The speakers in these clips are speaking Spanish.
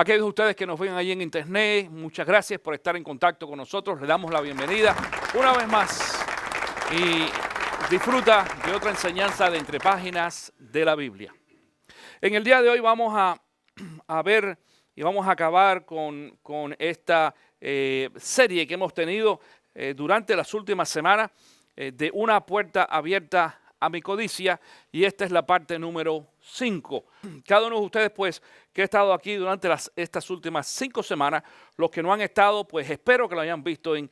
Aquellos de ustedes que nos ven ahí en internet, muchas gracias por estar en contacto con nosotros. Le damos la bienvenida una vez más y disfruta de otra enseñanza de Entre Páginas de la Biblia. En el día de hoy vamos a ver y vamos a acabar con esta serie que hemos tenido durante las últimas semanas de una puerta abierta a mi codicia, y esta es la parte número 5. Cada uno de ustedes, pues, que ha estado aquí durante estas últimas 5 semanas, los que no han estado, pues espero que lo hayan visto en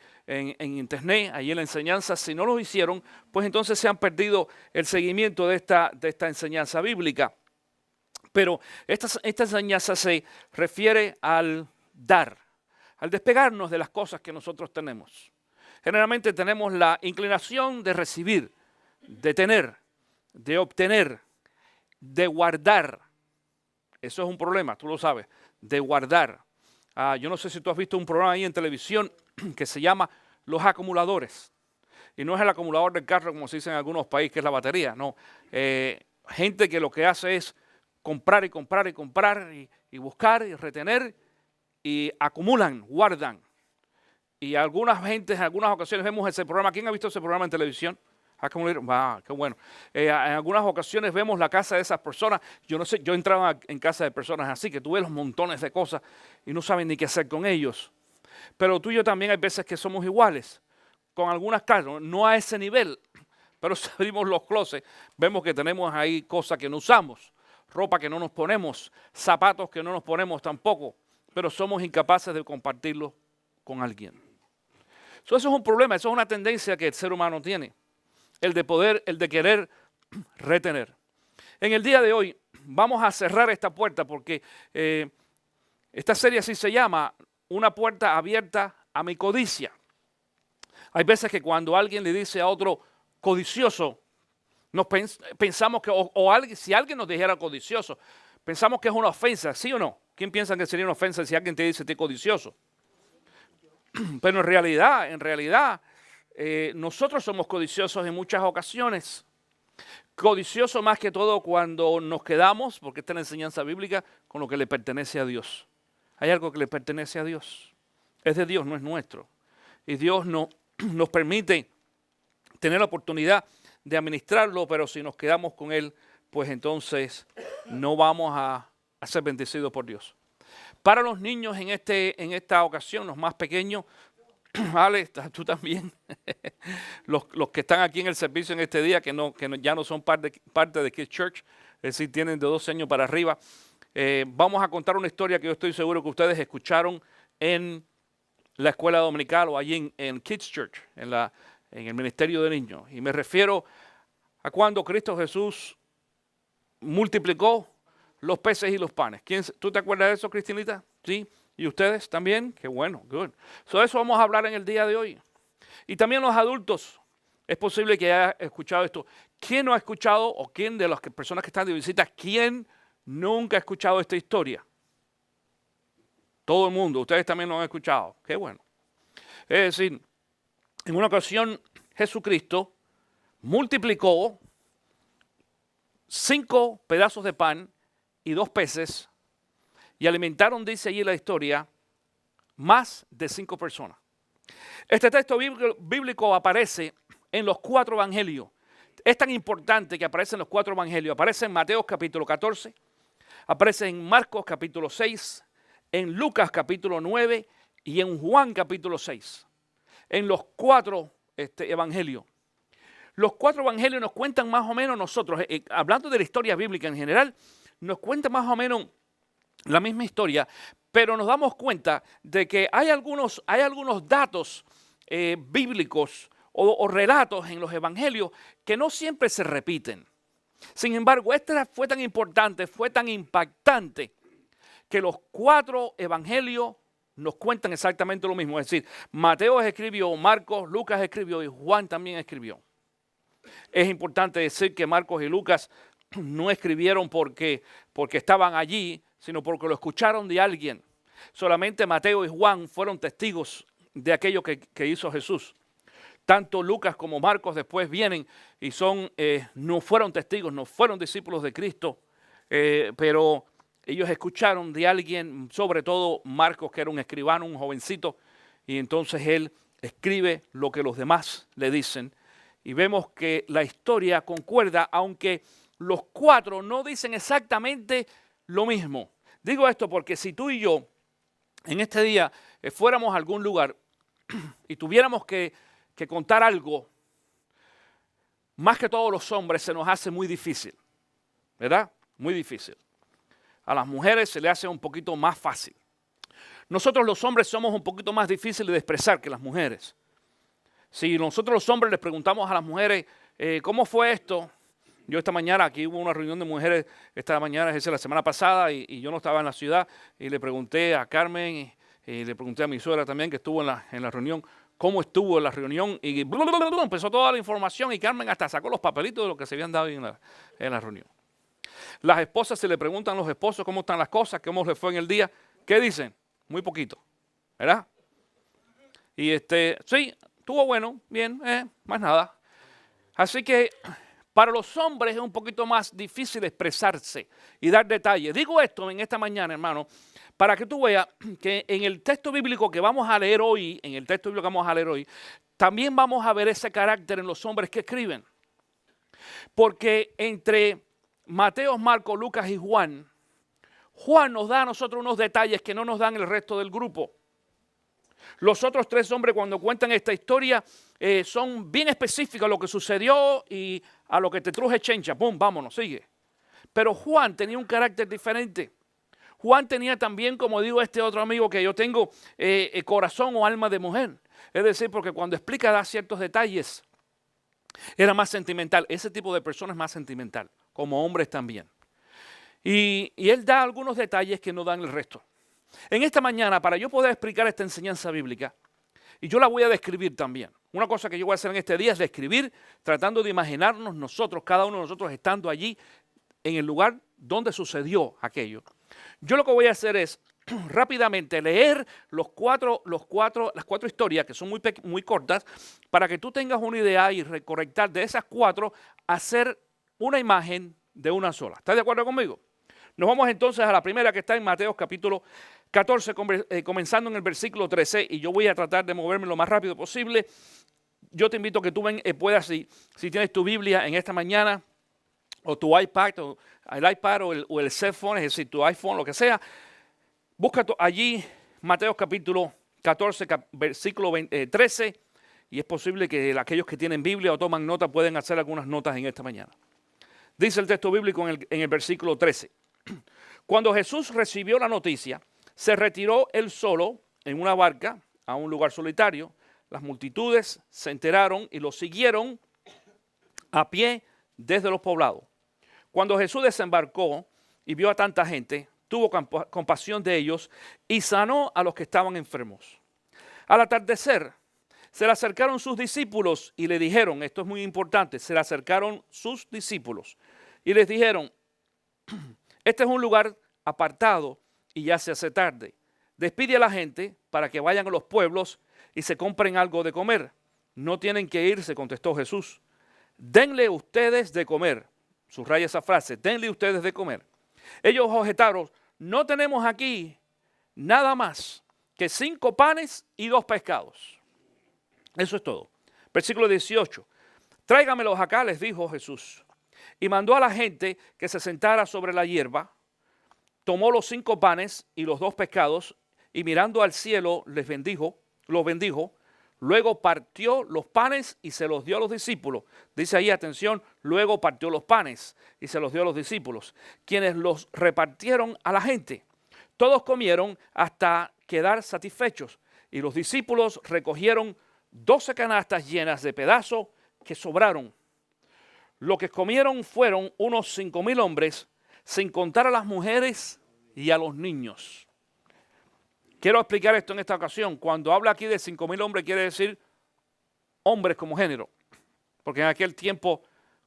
internet, allí en la enseñanza. Si no lo hicieron, pues entonces se han perdido el seguimiento de esta enseñanza bíblica. Pero esta enseñanza se refiere al dar, al despegarnos de las cosas que nosotros tenemos. Generalmente tenemos la inclinación de recibir, de tener, de obtener, de guardar. Eso es un problema, tú lo sabes, de guardar. Yo no sé si tú has visto un programa ahí en televisión que se llama Los Acumuladores. Y no es el acumulador del carro, como se dice en algunos países, que es la batería. No, gente que lo que hace es comprar y comprar y comprar y buscar y retener, y acumulan, guardan. Y algunas gentes, en algunas ocasiones vemos ese programa. ¿Quién ha visto ese programa en televisión? Qué bueno. En algunas ocasiones vemos la casa de esas personas. Yo no sé, yo entraba en casa de personas así, que tú ves los montones de cosas y no saben ni qué hacer con ellos. Pero tú y yo también hay veces que somos iguales, con algunas casas, no a ese nivel, pero si abrimos los closets, vemos que tenemos ahí cosas que no usamos, ropa que no nos ponemos, zapatos que no nos ponemos tampoco, pero somos incapaces de compartirlo con alguien. Eso es un problema, eso es una tendencia que el ser humano tiene. El de querer retener. En el día de hoy vamos a cerrar esta puerta porque esta serie así se llama, una puerta abierta a mi codicia. Hay veces que cuando alguien le dice a otro codicioso, pensamos que, si alguien nos dijera codicioso, pensamos que es una ofensa, ¿sí o no? ¿Quién piensa que sería una ofensa si alguien te dice te codicioso? Pero en realidad, nosotros somos codiciosos en muchas ocasiones. Codiciosos más que todo cuando nos quedamos, porque esta es la enseñanza bíblica, con lo que le pertenece a Dios. Hay algo que le pertenece a Dios. Es de Dios, no es nuestro. Y Dios nos permite tener la oportunidad de administrarlo, pero si nos quedamos con Él, pues entonces no vamos a ser bendecidos por Dios. Para los niños en esta ocasión, los más pequeños, Ale, tú también, los que están aquí en el servicio en este día, que ya no son parte de Kids Church, es decir, tienen de 12 años para arriba, vamos a contar una historia que yo estoy seguro que ustedes escucharon en la escuela dominical o allí en Kids Church, en el ministerio de niños. Y me refiero a cuando Cristo Jesús multiplicó los peces y los panes. ¿Tú te acuerdas de eso, Cristinita? ¿Sí? ¿Y ustedes también? Qué bueno, good. So, eso vamos a hablar en el día de hoy. Y también los adultos, es posible que haya escuchado esto. ¿Quién no ha escuchado, o quién de las personas que están de visita, quién nunca ha escuchado esta historia? Todo el mundo, ustedes también lo han escuchado. Qué bueno. Es decir, en una ocasión Jesucristo multiplicó 5 pedazos de pan y 2 peces, y alimentaron, dice allí la historia, más de 5 personas. Este texto bíblico aparece en los 4 evangelios. Es tan importante que aparece en los 4 evangelios. Aparece en Mateo capítulo 14, aparece en Marcos capítulo 6, en Lucas capítulo 9 y en Juan capítulo 6. En los 4 evangelios. Los 4 evangelios nos cuentan más o menos nosotros, hablando de la historia bíblica en general, nos cuentan más o menos la misma historia, pero nos damos cuenta de que hay algunos datos bíblicos o relatos en los evangelios que no siempre se repiten. Sin embargo, este fue tan importante, fue tan impactante, que los 4 evangelios nos cuentan exactamente lo mismo. Es decir, Mateo escribió, Marcos, Lucas escribió y Juan también escribió. Es importante decir que Marcos y Lucas no escribieron porque estaban allí, sino porque lo escucharon de alguien. Solamente Mateo y Juan fueron testigos de aquello que hizo Jesús. Tanto Lucas como Marcos después vienen y no fueron testigos, no fueron discípulos de Cristo, pero ellos escucharon de alguien, sobre todo Marcos, que era un escribano, un jovencito, y entonces él escribe lo que los demás le dicen. Y vemos que la historia concuerda, aunque los cuatro no dicen exactamente lo mismo. Digo esto porque si tú y yo en este día fuéramos a algún lugar y tuviéramos que contar algo, más que todos los hombres se nos hace muy difícil, ¿verdad? Muy difícil. A las mujeres se le hace un poquito más fácil. Nosotros los hombres somos un poquito más difíciles de expresar que las mujeres. Si nosotros los hombres les preguntamos a las mujeres, ¿cómo fue esto? Yo esta mañana, aquí hubo una reunión de mujeres, esta mañana, es la semana pasada, y yo no estaba en la ciudad, y le pregunté a Carmen, y le pregunté a mi suegra también, que estuvo en la reunión, cómo estuvo la reunión, y empezó toda la información, y Carmen hasta sacó los papelitos de lo que se habían dado en la reunión. Las esposas se le preguntan a los esposos cómo están las cosas, cómo les fue en el día. ¿Qué dicen? Muy poquito, ¿verdad? Y sí, estuvo bueno, bien, más nada. Así que para los hombres es un poquito más difícil expresarse y dar detalles. Digo esto en esta mañana, hermano, para que tú veas que en el texto bíblico que vamos a leer hoy, también vamos a ver ese carácter en los hombres que escriben. Porque entre Mateo, Marcos, Lucas y Juan nos da a nosotros unos detalles que no nos dan el resto del grupo. Los otros tres hombres cuando cuentan esta historia son bien específicos a lo que sucedió y a lo que te truje chencha. ¡Pum! Vámonos, sigue. Pero Juan tenía un carácter diferente. Juan tenía también, como digo este otro amigo que yo tengo, corazón o alma de mujer. Es decir, porque cuando explica da ciertos detalles, era más sentimental. Ese tipo de persona es más sentimental, como hombres también. Y él da algunos detalles que no dan el resto. En esta mañana, para yo poder explicar esta enseñanza bíblica, y yo la voy a describir también. Una cosa que yo voy a hacer en este día es describir, tratando de imaginarnos nosotros, cada uno de nosotros estando allí en el lugar donde sucedió aquello. Yo lo que voy a hacer es rápidamente leer las cuatro historias, que son muy cortas, para que tú tengas una idea y recorrectar de esas cuatro, hacer una imagen de una sola. ¿Estás de acuerdo conmigo? Nos vamos entonces a la primera, que está en Mateo capítulo 14, comenzando en el versículo 13, y yo voy a tratar de moverme lo más rápido posible. Yo te invito a que tú puedas, si tienes tu Biblia en esta mañana, o tu iPad, o el iPad, o el cell phone, es decir, tu iPhone, lo que sea, busca allí Mateo capítulo 14, versículo 13, y es posible que aquellos que tienen Biblia o toman nota pueden hacer algunas notas en esta mañana. Dice el texto bíblico en el versículo 13. Cuando Jesús recibió la noticia, se retiró él solo en una barca a un lugar solitario. Las multitudes se enteraron y lo siguieron a pie desde los poblados. Cuando Jesús desembarcó y vio a tanta gente, tuvo compasión de ellos y sanó a los que estaban enfermos. Al atardecer, se le acercaron sus discípulos y le dijeron, esto es muy importante, se le acercaron sus discípulos y les dijeron, este es un lugar apartado y ya se hace tarde. Despide a la gente para que vayan a los pueblos y se compren algo de comer. No tienen que irse, contestó Jesús. Denle ustedes de comer. Subraya esa frase, denle ustedes de comer. Ellos objetaron, no tenemos aquí nada más que 5 panes y 2 pescados. Eso es todo. Versículo 18. Tráigamelos acá, les dijo Jesús. Y mandó a la gente que se sentara sobre la hierba. Tomó los 5 panes y los 2 pescados y mirando al cielo los bendijo. Luego partió los panes y se los dio a los discípulos. Dice ahí, atención, luego partió los panes y se los dio a los discípulos, quienes los repartieron a la gente. Todos comieron hasta quedar satisfechos y los discípulos recogieron 12 canastas llenas de pedazos que sobraron. Lo que comieron fueron unos 5,000 hombres, sin contar a las mujeres y a los niños. Quiero explicar esto en esta ocasión. Cuando habla aquí de 5,000 hombres, quiere decir hombres como género. Porque en aquel tiempo,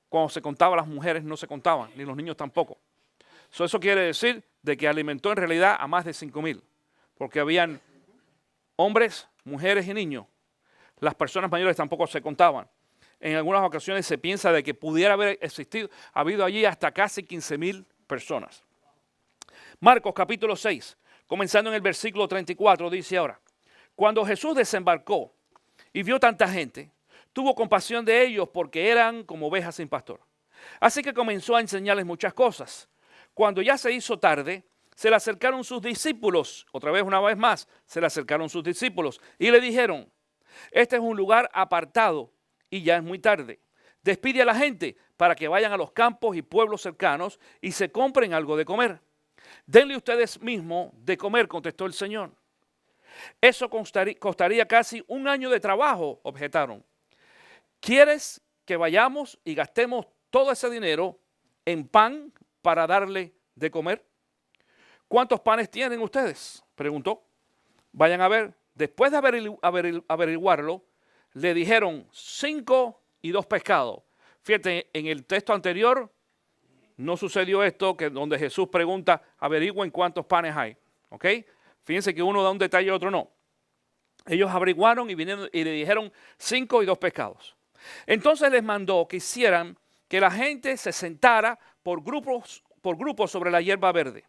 cuando se contaban las mujeres, no se contaban, ni los niños tampoco. Eso quiere decir de que alimentó en realidad a más de 5,000. Porque habían hombres, mujeres y niños. Las personas mayores tampoco se contaban. En algunas ocasiones se piensa de que pudiera haber habido allí hasta casi 15,000 personas. Marcos capítulo 6, comenzando en el versículo 34, dice ahora: cuando Jesús desembarcó y vio tanta gente, tuvo compasión de ellos porque eran como ovejas sin pastor. Así que comenzó a enseñarles muchas cosas. Cuando ya se hizo tarde, se le acercaron sus discípulos, una vez más, se le acercaron sus discípulos y le dijeron: este es un lugar apartado y ya es muy tarde. Despide a la gente para que vayan a los campos y pueblos cercanos y se compren algo de comer. Denle ustedes mismos de comer, contestó el Señor. Eso costaría casi un año de trabajo, objetaron. ¿Quieres que vayamos y gastemos todo ese dinero en pan para darle de comer? ¿Cuántos panes tienen ustedes?, preguntó. Vayan a ver. Después de averiguarlo, le dijeron 5 y 2 pescados. Fíjate, en el texto anterior no sucedió esto, que donde Jesús pregunta, averigüen cuántos panes hay. ¿Ok? Fíjense que uno da un detalle y otro no. Ellos averiguaron y vinieron y le dijeron 5 y 2 pescados. Entonces les mandó que hicieran que la gente se sentara por grupos sobre la hierba verde.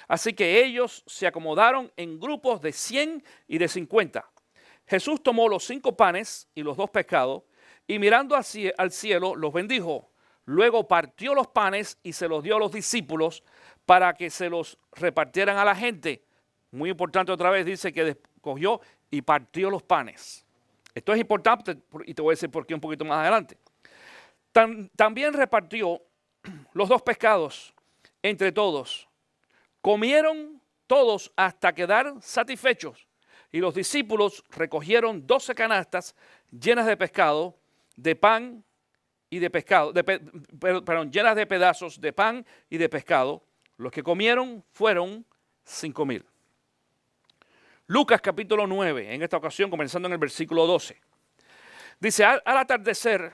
Así que ellos se acomodaron en grupos de 100 y de 50. Jesús tomó los 5 panes y los 2 pescados y mirando al cielo los bendijo. Luego partió los panes y se los dio a los discípulos para que se los repartieran a la gente. Muy importante otra vez, dice que cogió y partió los panes. Esto es importante y te voy a decir por qué un poquito más adelante. También repartió los 2 pescados entre todos. Comieron todos hasta quedar satisfechos y los discípulos recogieron 12 canastas llenas de pescado, de pan y de pescado, llenas de pedazos de pan y de pescado. Los que comieron fueron 5,000. Lucas capítulo 9, en esta ocasión comenzando en el versículo 12. Dice, al atardecer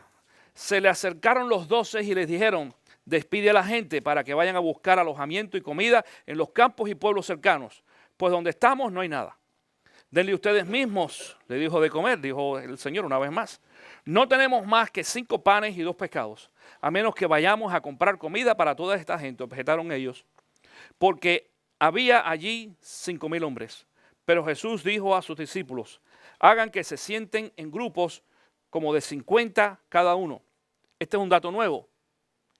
se le acercaron los 12 y les dijeron: despide a la gente para que vayan a buscar alojamiento y comida en los campos y pueblos cercanos, pues donde estamos no hay nada. Denle ustedes mismos, le dijo, de comer, dijo el Señor una vez más. No tenemos más que 5 panes y 2 pescados, a menos que vayamos a comprar comida para toda esta gente, objetaron ellos, porque había allí 5,000 hombres. Pero Jesús dijo a sus discípulos: hagan que se sienten en grupos como de 50 cada uno. Este es un dato nuevo.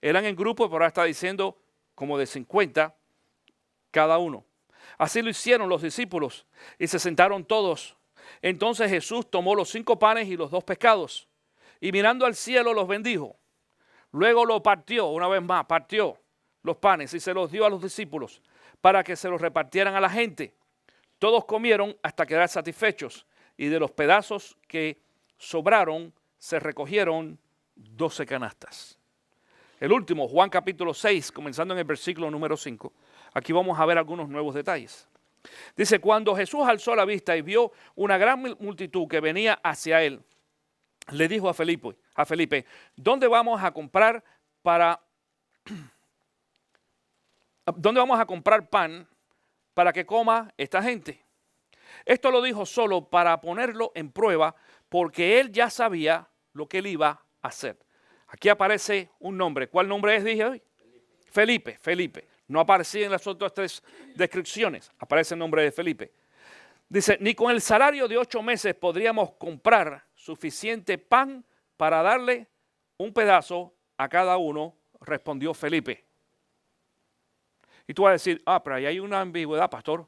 Eran en grupos, pero ahora está diciendo como de 50 cada uno. Así lo hicieron los discípulos y se sentaron todos. Entonces Jesús tomó los 5 panes y los 2 pescados y mirando al cielo los bendijo. Luego lo partió, una vez más, partió los panes y se los dio a los discípulos para que se los repartieran a la gente. Todos comieron hasta quedar satisfechos y de los pedazos que sobraron se recogieron 12 canastas. El último, Juan capítulo 6, comenzando en el versículo número 5. Aquí vamos a ver algunos nuevos detalles. Dice, cuando Jesús alzó la vista y vio una gran multitud que venía hacia él, le dijo a Felipe, ¿dónde vamos a comprar pan para que coma esta gente? Esto lo dijo solo para ponerlo en prueba, porque él ya sabía lo que él iba a hacer. Aquí aparece un nombre. ¿Cuál nombre es, dije hoy? Felipe. No aparecía en las otras 3 descripciones. Aparece el nombre de Felipe. Dice, ni con el salario de 8 meses podríamos comprar suficiente pan para darle un pedazo a cada uno, respondió Felipe. Y tú vas a decir, pero ahí hay una ambigüedad, pastor,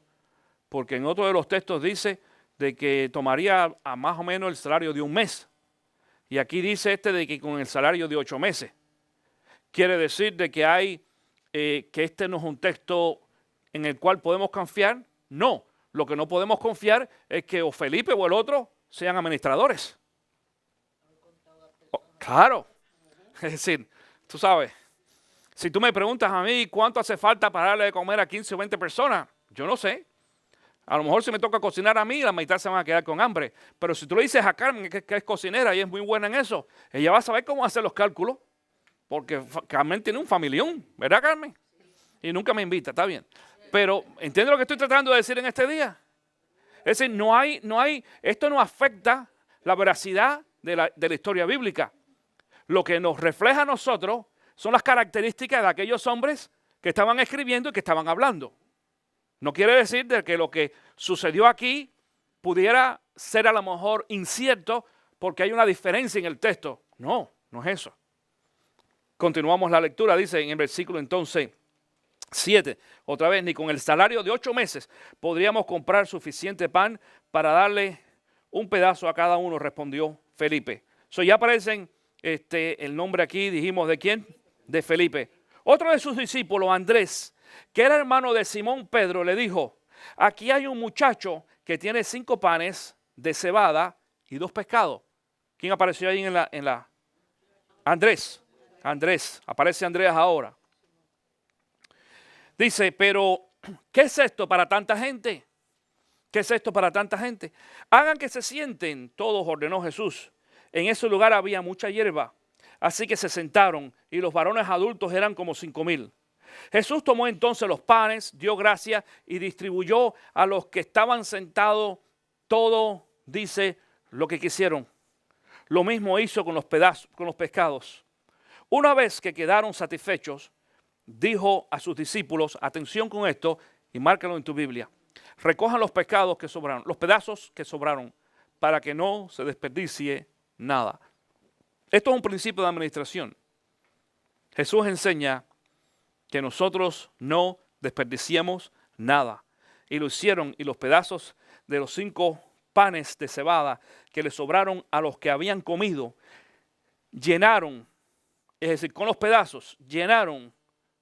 porque en otro de los textos dice de que tomaría a más o menos el salario de un mes. Y aquí dice de que con el salario de 8 meses. Quiere decir de que que este no es un texto en el cual podemos confiar. No, lo que no podemos confiar es que o Felipe o el otro sean administradores. Claro, es decir, tú sabes, si tú me preguntas a mí cuánto hace falta para darle de comer a 15 o 20 personas, yo no sé. A lo mejor si me toca cocinar a mí, la mitad se van a quedar con hambre. Pero si tú le dices a Carmen que es cocinera y es muy buena en eso, ella va a saber cómo hacer los cálculos. Porque Carmen tiene un familión, ¿verdad, Carmen? Y nunca me invita, está bien. Pero, ¿entiendes lo que estoy tratando de decir en este día? Es decir, esto no afecta la veracidad de la historia bíblica. Lo que nos refleja a nosotros son las características de aquellos hombres que estaban escribiendo y que estaban hablando. No quiere decir de que lo que sucedió aquí pudiera ser a lo mejor incierto porque hay una diferencia en el texto. No, no es eso. Continuamos la lectura, dice en el versículo entonces 7, otra vez, ni con el salario de 8 meses podríamos comprar suficiente pan para darle un pedazo a cada uno, respondió Felipe. Ya aparecen el nombre aquí, dijimos, ¿de quién? De Felipe. Otro de sus discípulos, Andrés, que era hermano de Simón Pedro, le dijo, aquí hay un muchacho que tiene 5 panes de cebada y 2 pescados. ¿Quién apareció ahí en la? Andrés, aparece Andrés ahora. Dice, pero ¿qué es esto para tanta gente? ¿Qué es esto para tanta gente? Hagan que se sienten, todos, ordenó Jesús. En ese lugar había mucha hierba, así que se sentaron y los varones adultos eran como 5,000. Jesús tomó entonces los panes, dio gracias y distribuyó a los que estaban sentados todo, dice, lo que quisieron. Lo mismo hizo con los pescados. Una vez que quedaron satisfechos, dijo a sus discípulos, atención con esto y márcalo en tu Biblia, recojan los pescados que sobraron, los pedazos que sobraron, para que no se desperdicie nada. Esto es un principio de administración. Jesús enseña que nosotros no desperdiciemos nada. Y lo hicieron, y los pedazos de los 5 panes de cebada que le sobraron a los que habían comido, llenaron, es decir, con los pedazos, llenaron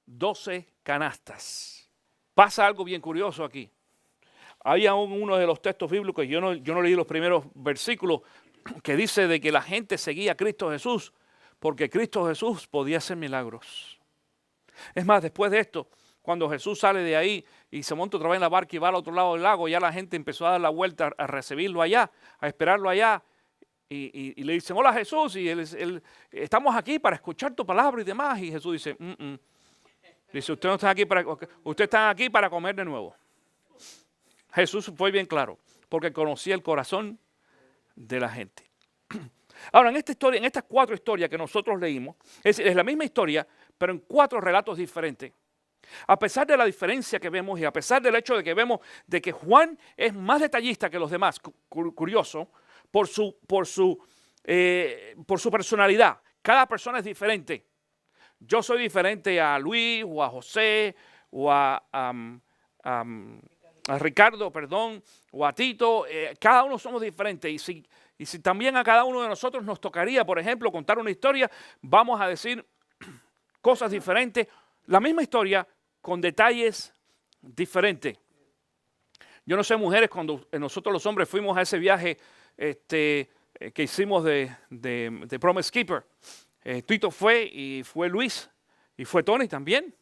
12 canastas. Pasa algo bien curioso aquí. Hay aún uno de los textos bíblicos, yo no leí los primeros versículos, que dice de que la gente seguía a Cristo Jesús porque Cristo Jesús podía hacer milagros. Es más, después de esto, cuando Jesús sale de ahí y se monta otra vez en la barca y va al otro lado del lago, ya la gente empezó a dar la vuelta a recibirlo allá, a esperarlo allá. Y le dicen, hola Jesús, y estamos aquí para escuchar tu palabra y demás. Y Jesús dice, dice, ustedes están aquí para comer de nuevo. Jesús fue bien claro, porque conocía el corazón de la gente. Ahora, en esta historia, en estas 4 historias que nosotros leímos, es la misma historia, pero en 4 relatos diferentes. A pesar de la diferencia que vemos y a pesar del hecho de que vemos de que Juan es más detallista que los demás, curioso, por su personalidad. Cada persona es diferente. Yo soy diferente a Luis o a José o a Ricardo, perdón, o a Tito. Cada uno somos diferentes. Y si también a cada uno de nosotros nos tocaría, por ejemplo, contar una historia, vamos a decir cosas diferentes. La misma historia con detalles diferentes. Yo no sé, mujeres, cuando nosotros los hombres fuimos a ese viaje que hicimos de Promise Keeper, Tito fue y fue Luis y fue Tony también.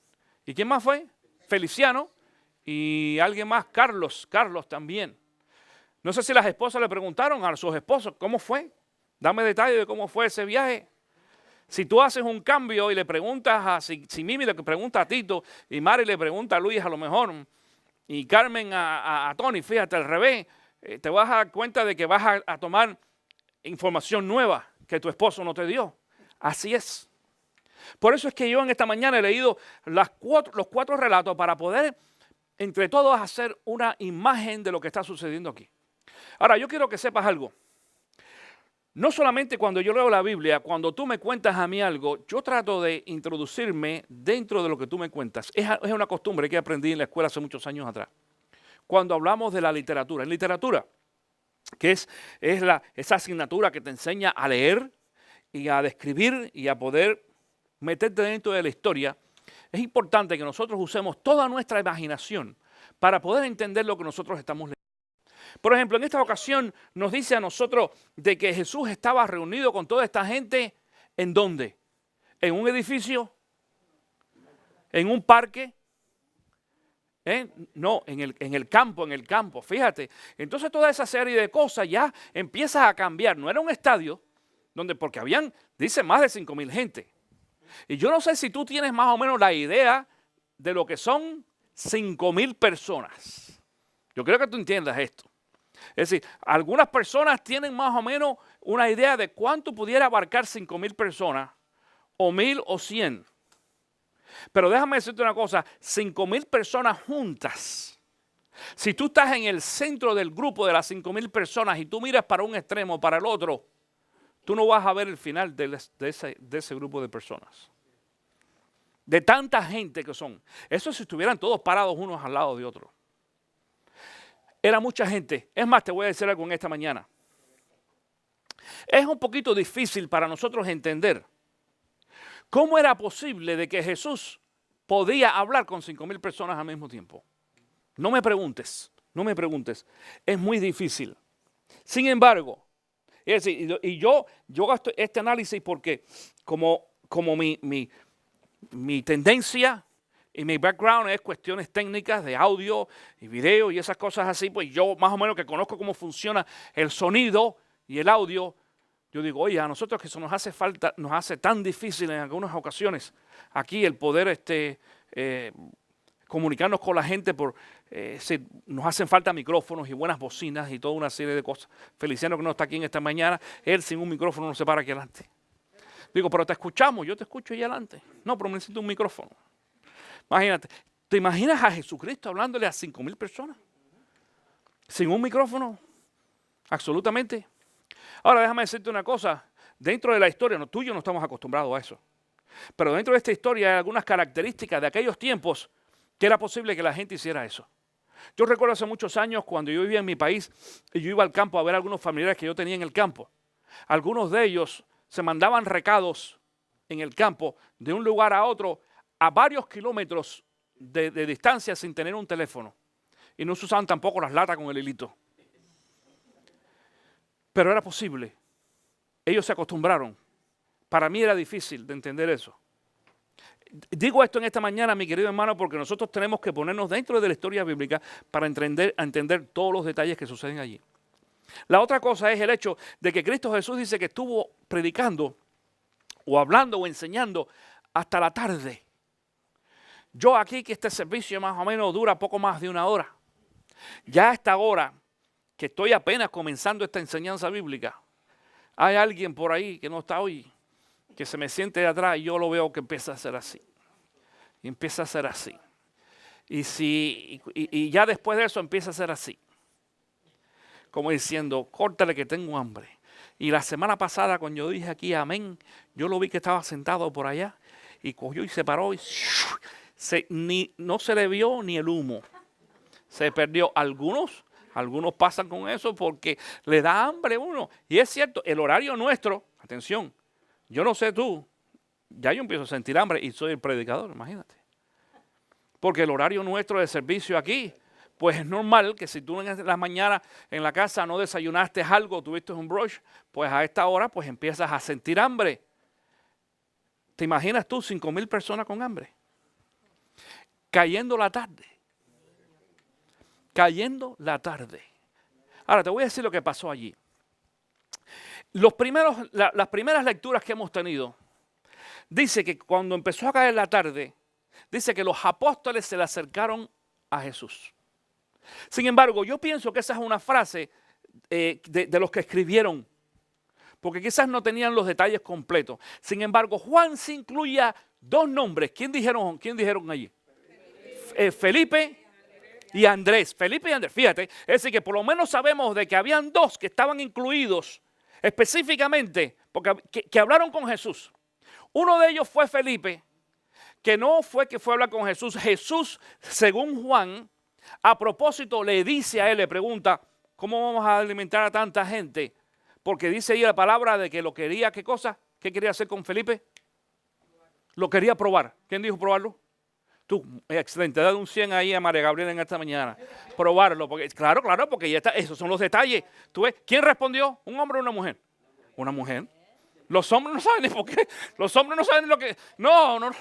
¿Y quién más fue? Feliciano y alguien más, Carlos también. No sé si las esposas le preguntaron a sus esposos, ¿cómo fue? Dame detalles de cómo fue ese viaje. Si tú haces un cambio y le preguntas si Mimi le pregunta a Tito y Mari le pregunta a Luis a lo mejor y Carmen a Tony, fíjate al revés, te vas a dar cuenta de que vas a tomar información nueva que tu esposo no te dio. Así es. Por eso es que yo en esta mañana he leído los 4 relatos para poder entre todos hacer una imagen de lo que está sucediendo aquí. Ahora, yo quiero que sepas algo. No solamente cuando yo leo la Biblia, cuando tú me cuentas a mí algo, yo trato de introducirme dentro de lo que tú me cuentas. Es una costumbre que aprendí en la escuela hace muchos años atrás. Cuando hablamos de la literatura. En literatura, que es esa asignatura que te enseña a leer y a describir y a poder meterte dentro de la historia, es importante que nosotros usemos toda nuestra imaginación para poder entender lo que nosotros estamos leyendo. Por ejemplo, en esta ocasión nos dice a nosotros de que Jesús estaba reunido con toda esta gente, ¿en dónde? ¿En un edificio? ¿En un parque? No, en el campo, fíjate. Entonces toda esa serie de cosas ya empieza a cambiar. No era un estadio, porque habían, dice, más de 5,000 gente. Y yo no sé si tú tienes más o menos la idea de lo que son 5,000 personas. Yo creo que tú entiendas esto. Es decir, algunas personas tienen más o menos una idea de cuánto pudiera abarcar 5,000 personas, o 1,000 o 100. Pero déjame decirte una cosa, 5,000 personas juntas Si tú estás en el centro del grupo de las 5,000 personas y tú miras para un extremo o para el otro, tú no vas a ver el final de ese grupo de personas. De tanta gente que son. Eso si estuvieran todos parados unos al lado de otros. Era mucha gente. Es más, te voy a decir algo en esta mañana. Es un poquito difícil para nosotros entender cómo era posible de que Jesús podía hablar con 5,000 personas al mismo tiempo. No me preguntes, no me preguntes. Es muy difícil. Sin embargo, es decir, y yo hago este análisis porque como mi tendencia y mi background es cuestiones técnicas de audio y video y esas cosas así, pues yo más o menos que conozco cómo funciona el sonido y el audio, yo digo, oye, a nosotros que eso nos hace falta, nos hace tan difícil en algunas ocasiones aquí el poder comunicarnos con la gente nos hacen falta micrófonos y buenas bocinas y toda una serie de cosas. Feliciano que no está aquí en esta mañana, él sin un micrófono no se para aquí adelante. Digo, pero te escuchamos, yo te escucho ahí adelante. No, pero necesito un micrófono. Imagínate, ¿te imaginas a Jesucristo hablándole a 5,000 personas? Sin un micrófono, absolutamente. Ahora déjame decirte una cosa, dentro de la historia, tú y yo no estamos acostumbrados a eso. Pero dentro de esta historia hay algunas características de aquellos tiempos que era posible que la gente hiciera eso. Yo recuerdo hace muchos años cuando yo vivía en mi país y yo iba al campo a ver a algunos familiares que yo tenía en el campo. Algunos de ellos se mandaban recados en el campo de un lugar a otro a varios kilómetros de distancia sin tener un teléfono. Y no se usaban tampoco las latas con el hilito. Pero era posible. Ellos se acostumbraron. Para mí era difícil de entender eso. Digo esto en esta mañana, mi querido hermano, porque nosotros tenemos que ponernos dentro de la historia bíblica para entender todos los detalles que suceden allí. La otra cosa es el hecho de que Cristo Jesús dice que estuvo predicando o hablando o enseñando hasta la tarde. Yo aquí que este servicio más o menos dura poco más de 1 hora. Ya a esta hora que estoy apenas comenzando esta enseñanza bíblica, hay alguien por ahí que no está hoy, que se me siente de atrás y yo lo veo que empieza a hacer así. Y empieza a hacer así. Y ya después de eso empieza a hacer así. Como diciendo, córtale que tengo hambre. Y la semana pasada cuando yo dije aquí amén, yo lo vi que estaba sentado por allá y cogió y se paró y no se le vio ni el humo. Se perdió. Algunos pasan con eso porque le da hambre a uno. Y es cierto, el horario nuestro, atención, yo no sé tú, ya yo empiezo a sentir hambre y soy el predicador, imagínate. Porque el horario nuestro de servicio aquí, pues es normal que si tú en la mañana en la casa no desayunaste algo, tuviste un brunch, pues a esta hora pues empiezas a sentir hambre. ¿Te imaginas tú 5,000 personas con hambre? Cayendo la tarde. Cayendo la tarde. Ahora te voy a decir lo que pasó allí. Las primeras lecturas que hemos tenido, dice que cuando empezó a caer la tarde, dice que los apóstoles se le acercaron a Jesús. Sin embargo, yo pienso que esa es una frase de los que escribieron, porque quizás no tenían los detalles completos. Sin embargo, Juan se incluía 2 nombres. ¿Quién dijeron allí? Felipe y Andrés. Felipe y Andrés, fíjate, es decir que por lo menos sabemos de que habían 2 que estaban incluidos específicamente, porque que hablaron con Jesús. Uno de ellos fue Felipe, que no fue que fue a hablar con Jesús. Jesús, según Juan, a propósito le dice a él, le pregunta, ¿cómo vamos a alimentar a tanta gente? Porque dice ahí la palabra de que lo quería, ¿qué cosa? ¿Qué quería hacer con Felipe? Lo quería probar. ¿Quién dijo probarlo? Tú, excelente, dale un 100 ahí a María Gabriela en esta mañana. Probarlo, porque claro, porque ya está, esos son los detalles. ¿Tú ves? ¿Quién respondió? ¿Un hombre o una mujer? Una mujer. Los hombres no saben ni por qué. Los hombres no saben lo que... No.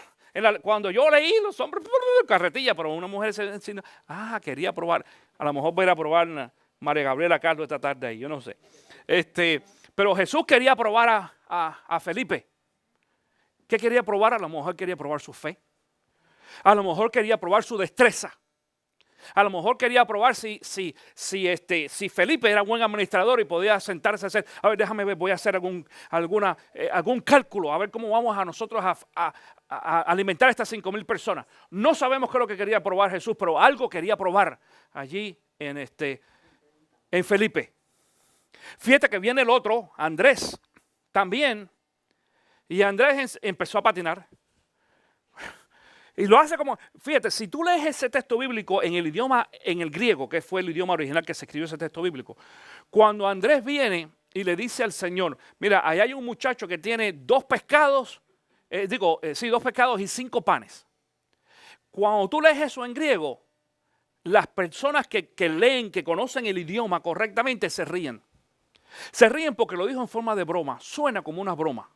Cuando yo leí, los hombres, carretilla, pero una mujer se enseñó. Quería probar. A lo mejor voy a ir a probar María Gabriela Carlos esta tarde ahí, yo no sé. Pero Jesús quería probar a Felipe. ¿Qué quería probar? A lo mejor quería probar su fe. A lo mejor quería probar su destreza. A lo mejor quería probar si Felipe era buen administrador y podía sentarse a hacer, a ver, déjame ver, voy a hacer algún cálculo, a ver cómo vamos a nosotros alimentar a estas 5,000 personas. No sabemos qué es lo que quería probar Jesús, pero algo quería probar allí en Felipe. Fíjate que viene el otro, Andrés, también. Y Andrés empezó a patinar. Y lo hace como, fíjate, si tú lees ese texto bíblico en el idioma, en el griego, que fue el idioma original que se escribió ese texto bíblico, cuando Andrés viene y le dice al Señor, mira, ahí hay un muchacho que tiene 2 pescados, 2 pescados y 5 panes. Cuando tú lees eso en griego, las personas que leen, que conocen el idioma correctamente, se ríen. Se ríen porque lo dijo en forma de broma, suena como una broma.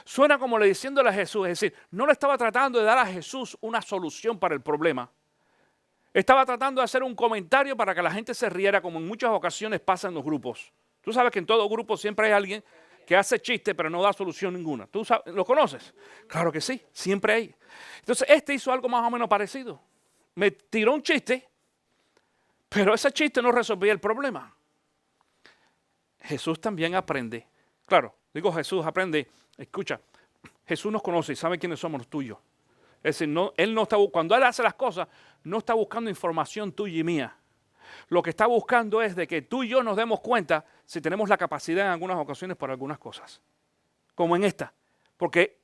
Suena como le diciéndole a Jesús, es decir, no le estaba tratando de dar a Jesús una solución para el problema. Estaba tratando de hacer un comentario para que la gente se riera, como en muchas ocasiones pasa en los grupos. Tú sabes que en todo grupo siempre hay alguien que hace chiste pero no da solución ninguna. ¿Tú lo conoces? Claro que sí, siempre hay. Entonces este hizo algo más o menos parecido. Me tiró un chiste, pero ese chiste no resolvía el problema. Jesús también aprende. Claro, digo Jesús aprende. Escucha, Jesús nos conoce y sabe quiénes somos los tuyos. Es decir, Él no está, cuando Él hace las cosas, no está buscando información tuya y mía. Lo que está buscando es de que tú y yo nos demos cuenta si tenemos la capacidad en algunas ocasiones para algunas cosas. Como en esta. Porque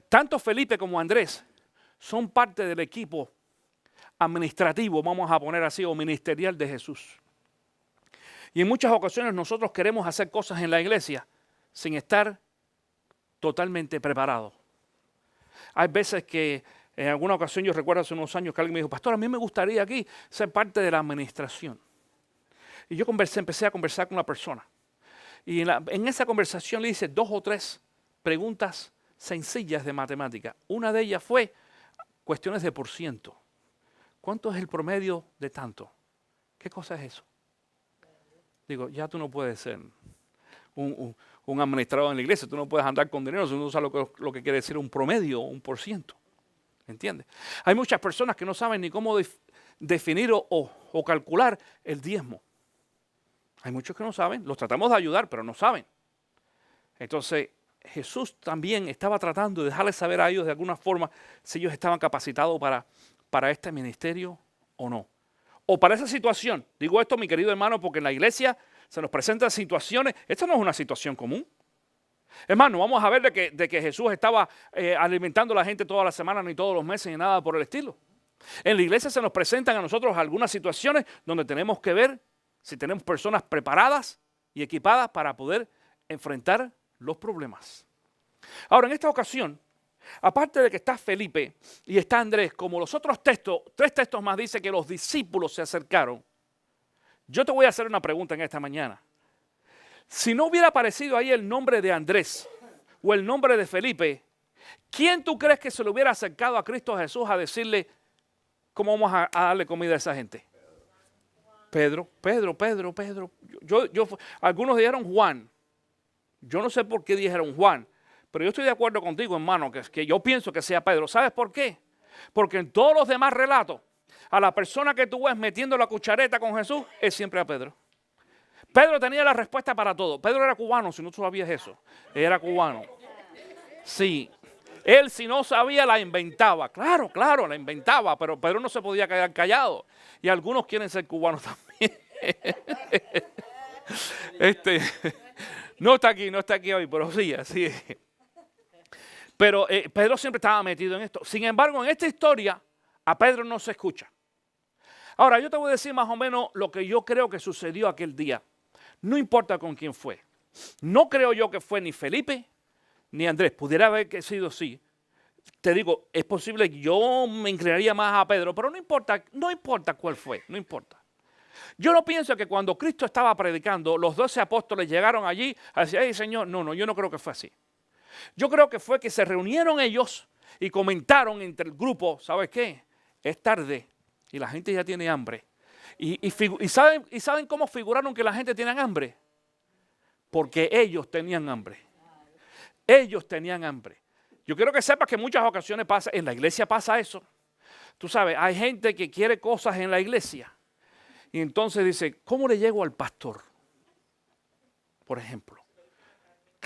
tanto Felipe como Andrés son parte del equipo administrativo, vamos a poner así, o ministerial de Jesús. Y en muchas ocasiones nosotros queremos hacer cosas en la iglesia sin estar totalmente preparados. Hay veces que en alguna ocasión, yo recuerdo hace unos años que alguien me dijo, pastor, a mí me gustaría aquí ser parte de la administración. Y yo empecé a conversar con una persona. Y en esa conversación le hice 2 o 3 preguntas sencillas de matemática. Una de ellas fue cuestiones de por ciento. ¿Cuánto es el promedio de tanto? ¿Qué cosa es eso? Digo, ya tú no puedes ser un administrador en la iglesia, tú no puedes andar con dinero si no sabes lo que quiere decir un promedio o un por ciento. ¿Entiendes? Hay muchas personas que no saben ni cómo definir o calcular el diezmo. Hay muchos que no saben, los tratamos de ayudar, pero no saben. Entonces, Jesús también estaba tratando de dejarles saber a ellos de alguna forma si ellos estaban capacitados para este ministerio o no. O para esa situación. Digo esto, mi querido hermano, porque en la iglesia se nos presentan situaciones. Esta no es una situación común. Hermano, vamos a ver de que Jesús estaba alimentando a la gente toda la semana, ni todos los meses, ni nada por el estilo. En la iglesia se nos presentan a nosotros algunas situaciones donde tenemos que ver si tenemos personas preparadas y equipadas para poder enfrentar los problemas. Ahora, en esta ocasión, aparte de que está Felipe y está Andrés, como los otros textos, 3 textos más dice que los discípulos se acercaron. Yo te voy a hacer una pregunta en esta mañana. Si no hubiera aparecido ahí el nombre de Andrés o el nombre de Felipe, ¿quién tú crees que se le hubiera acercado a Cristo Jesús a decirle cómo vamos a darle comida a esa gente? Pedro. Algunos dijeron Juan. Yo no sé por qué dijeron Juan, pero yo estoy de acuerdo contigo, hermano, que yo pienso que sea Pedro. ¿Sabes por qué? Porque en todos los demás relatos, a la persona que tú ves metiendo la cuchareta con Jesús es siempre a Pedro. Pedro tenía la respuesta para todo. Pedro era cubano, si no tú sabías eso. Era cubano. Sí. Él, si no sabía, la inventaba. Claro, la inventaba, pero Pedro no se podía quedar callado. Y algunos quieren ser cubanos también. No está aquí hoy, pero sí, así es. Pero Pedro siempre estaba metido en esto. Sin embargo, en esta historia, a Pedro no se escucha. Ahora, yo te voy a decir más o menos lo que yo creo que sucedió aquel día. No importa con quién fue. No creo yo que fue ni Felipe ni Andrés. Pudiera haber sido sí. Te digo, es posible que yo me inclinaría más a Pedro, pero no importa cuál fue, no importa. Yo no pienso que cuando Cristo estaba predicando, los 12 apóstoles llegaron allí a decir, ay Señor, no, yo no creo que fue así. Yo creo que fue que se reunieron ellos y comentaron entre el grupo, ¿sabes qué? Es tarde y la gente ya tiene hambre. ¿Y saben cómo figuraron que la gente tiene hambre? Porque ellos tenían hambre. Ellos tenían hambre. Yo quiero que sepas que en muchas ocasiones pasa, en la iglesia pasa eso. Tú sabes, hay gente que quiere cosas en la iglesia. Y entonces dice, ¿cómo le llego al pastor? Por ejemplo.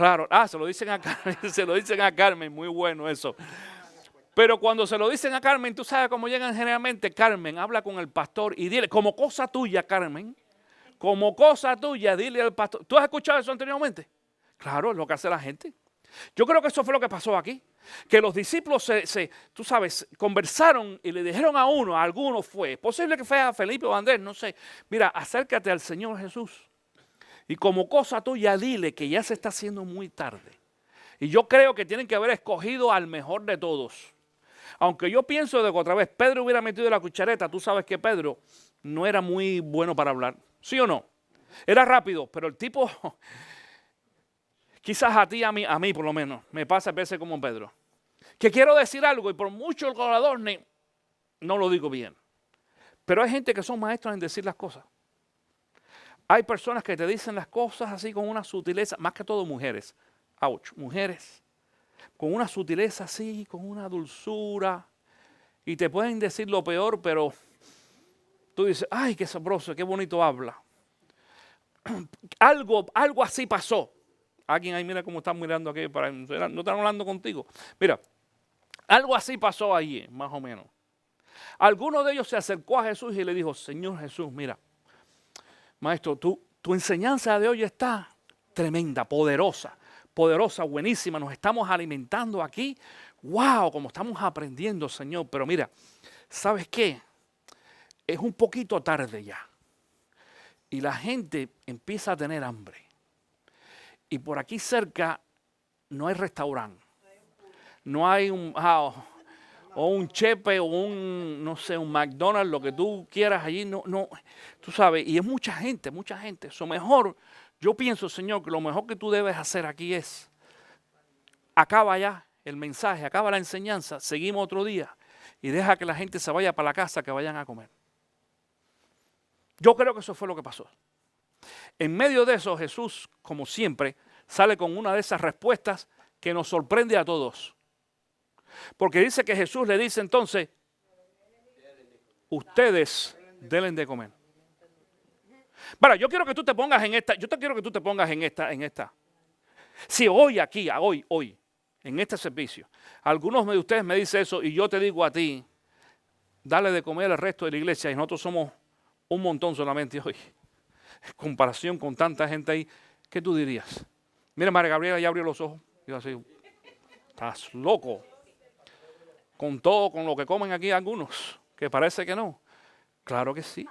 Claro, se lo dicen a Carmen, se lo dicen a Carmen, muy bueno eso. Pero cuando se lo dicen a Carmen, tú sabes cómo llegan generalmente. Carmen, habla con el pastor y dile, como cosa tuya, Carmen, como cosa tuya, dile al pastor. ¿Tú has escuchado eso anteriormente? Claro, es lo que hace la gente. Yo creo que eso fue lo que pasó aquí. Que los discípulos tú sabes, conversaron y le dijeron a alguno fue, posible que fue a Felipe o a Andrés, no sé. Mira, acércate al Señor Jesús y como cosa tuya dile que ya se está haciendo muy tarde. Y yo creo que tienen que haber escogido al mejor de todos. Aunque yo pienso de que otra vez Pedro hubiera metido la cuchareta, tú sabes que Pedro no era muy bueno para hablar. ¿Sí o no? Era rápido, pero el tipo, quizás a ti, a mí por lo menos, me pasa a veces como Pedro. Que quiero decir algo y por mucho el orador no lo digo bien. Pero hay gente que son maestros en decir las cosas. Hay personas que te dicen las cosas así con una sutileza, más que todo mujeres. Ouch, mujeres. Con una sutileza así, con una dulzura. Y te pueden decir lo peor, pero tú dices, ay, qué sabroso, qué bonito habla. Algo así pasó. Alguien ahí, mira cómo están mirando aquí, no están hablando contigo. Mira, algo así pasó ahí, más o menos. Alguno de ellos se acercó a Jesús y le dijo, Señor Jesús, mira, maestro, tu enseñanza de hoy está tremenda, poderosa, buenísima. Nos estamos alimentando aquí. ¡Wow! Como estamos aprendiendo, Señor. Pero mira, ¿sabes qué? Es un poquito tarde ya. Y la gente empieza a tener hambre. Y por aquí cerca no hay restaurante. No hay o un Chepe o no sé, un McDonald's, lo que tú quieras allí. No, tú sabes. Y es mucha gente. Eso mejor, yo pienso, Señor, que lo mejor que tú debes hacer aquí es, acaba ya el mensaje, acaba la enseñanza, seguimos otro día y deja que la gente se vaya para la casa, que vayan a comer. Yo creo que eso fue lo que pasó. En medio de eso, Jesús, como siempre, sale con una de esas respuestas que nos sorprende a todos. Porque dice que Jesús le dice entonces, ustedes denle de comer. Bueno, yo quiero que tú te pongas en esta, Si hoy aquí, hoy, en este servicio, algunos de ustedes me dicen eso y yo te digo a ti, dale de comer al resto de la iglesia y nosotros somos un montón solamente hoy. En comparación con tanta gente ahí, ¿qué tú dirías? Mira, María Gabriela ya abrió los ojos. Y yo así, estás loco. Con todo, con lo que comen aquí algunos, que parece que no. Claro que sí.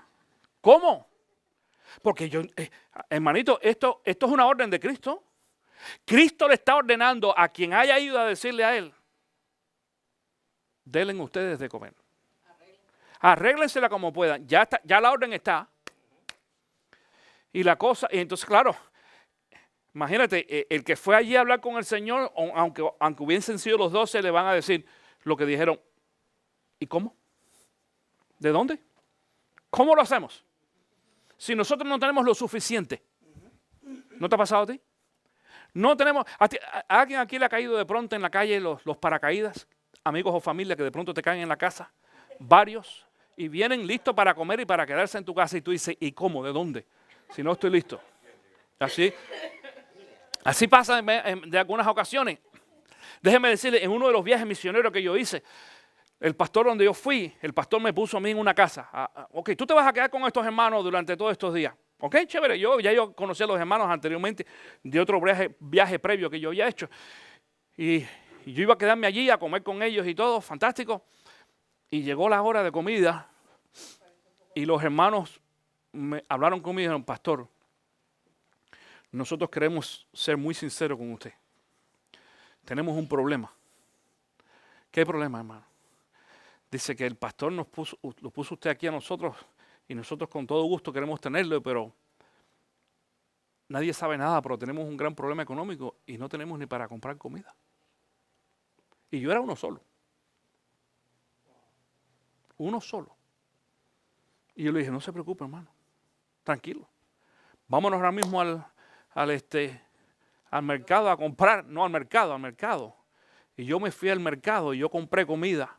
¿Cómo? Porque yo, hermanito, esto es una orden de Cristo. Cristo le está ordenando a quien haya ido a decirle a él, denle ustedes de comer. Arréglensela como puedan. Ya la orden está. Y la cosa, y entonces claro, imagínate, el que fue allí a hablar con el Señor, aunque hubiesen sido los 12, le van a decir lo que dijeron. ¿Y cómo? ¿De dónde? ¿Cómo lo hacemos? Si nosotros no tenemos lo suficiente. ¿No te ha pasado a ti? No tenemos. ¿A alguien aquí le ha caído de pronto en la calle los paracaídas? Amigos o familia que de pronto te caen en la casa. Varios. Y vienen listos para comer y para quedarse en tu casa. Y tú dices, ¿y cómo? ¿De dónde? Si no estoy listo. Así pasa de algunas ocasiones. Déjeme decirle, en uno de los viajes misioneros que yo hice, el pastor donde yo fui, el pastor me puso a mí en una casa. Ok, tú te vas a quedar con estos hermanos durante todos estos días. Ok, chévere. Yo conocí a los hermanos anteriormente de otro viaje previo que yo había hecho. Y yo iba a quedarme allí a comer con ellos y todo, fantástico. Y llegó la hora de comida y los hermanos me hablaron conmigo y dijeron, pastor, nosotros queremos ser muy sinceros con usted. Tenemos un problema. ¿Qué problema, hermano? Dice que el pastor lo puso usted aquí a nosotros y nosotros con todo gusto queremos tenerlo, pero nadie sabe nada, pero tenemos un gran problema económico y no tenemos ni para comprar comida. Y yo era uno solo. Uno solo. Y yo le dije, no se preocupe, hermano. Tranquilo. Vámonos ahora mismo al mercado a comprar. No al mercado. Y yo me fui al mercado y yo compré comida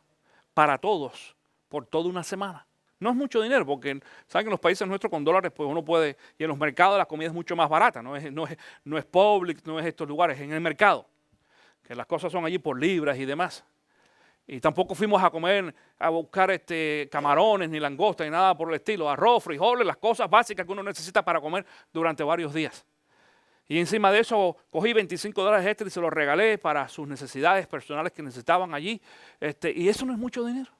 para todos por toda una semana. No es mucho dinero, porque saben que en los países nuestros con dólares pues uno puede, y en los mercados la comida es mucho más barata, no es Publix, no es estos lugares, en el mercado, que las cosas son allí por libras y demás. Y tampoco fuimos a comer, a buscar camarones, ni langostas, ni nada por el estilo, arroz, frijoles, las cosas básicas que uno necesita para comer durante varios días. Y encima de eso cogí $25 extra y se los regalé para sus necesidades personales que necesitaban allí. Y eso no es mucho dinero.